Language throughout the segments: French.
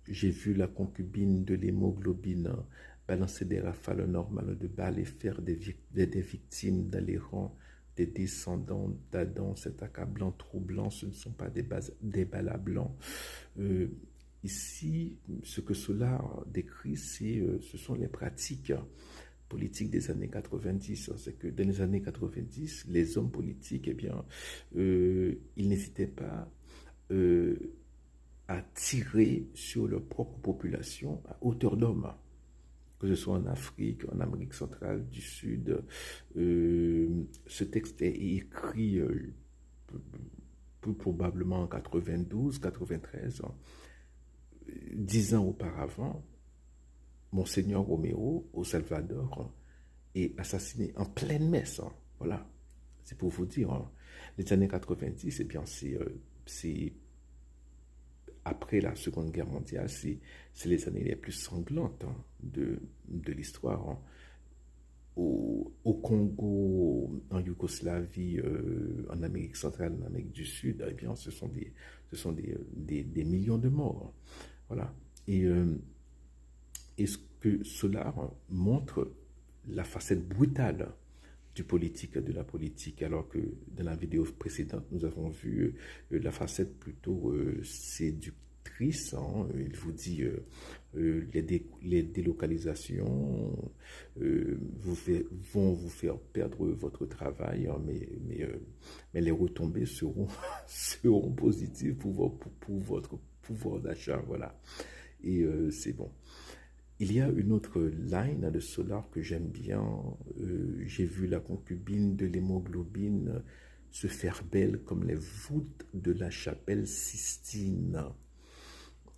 j'ai vu la concubine de l'hémoglobine balancer des rafales normales de balles et faire des victimes dans les rangs des descendants d'Adam. C'est accablant, troublant, ce ne sont pas des balles à blanc. Ici, ce que cela décrit, ce sont les pratiques politiques des années 90. C'est que dans les années 90, les hommes politiques, eh bien, ils n'hésitaient pas à tirer sur leur propre population à hauteur d'homme, que ce soit en Afrique, en Amérique centrale, du Sud. Ce texte est écrit plus probablement en 92, 93, 10 ans auparavant. Monseigneur Romero, au Salvador, est assassiné en pleine messe. Voilà, c'est pour vous dire. Les années 90, eh bien, c'est après la Seconde Guerre mondiale, c'est les années les plus sanglantes de l'histoire. Au Congo, en Yougoslavie, en Amérique centrale, en Amérique du Sud, eh bien, ce sont des millions de morts. Voilà. Et ce que cela montre la facette brutale du politique, de la politique, alors que dans la vidéo précédente, nous avons vu la facette plutôt séductrice. Il vous dit les délocalisations vont vous faire perdre votre travail, mais les retombées seront positives pour votre pouvoir d'achat. Voilà. Et c'est bon. Il y a une autre line de Solar que j'aime bien. J'ai vu la concubine de l'hémoglobine se faire belle comme les voûtes de la chapelle Sistine.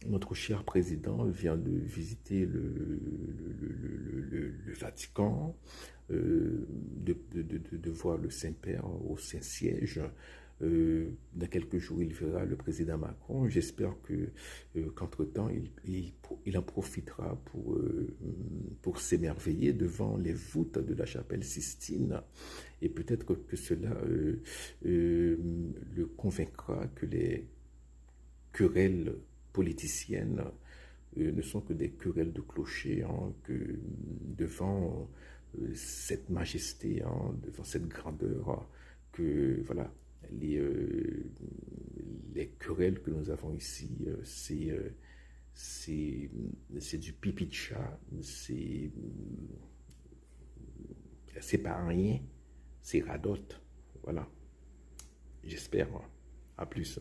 Notre cher président vient de visiter le Vatican, de voir le Saint-Père au Saint-Siège. Dans quelques jours, il verra le président Macron. J'espère qu'entre-temps, il en profitera pour s'émerveiller devant les voûtes de la chapelle Sistine. Et peut-être que cela le convaincra que les querelles politiciennes ne sont que des querelles de clocher, que devant cette majesté, devant cette grandeur, que voilà, les querelles que nous avons ici, c'est du pipi de chat, c'est pas rien, c'est radote. Voilà. J'espère. À plus.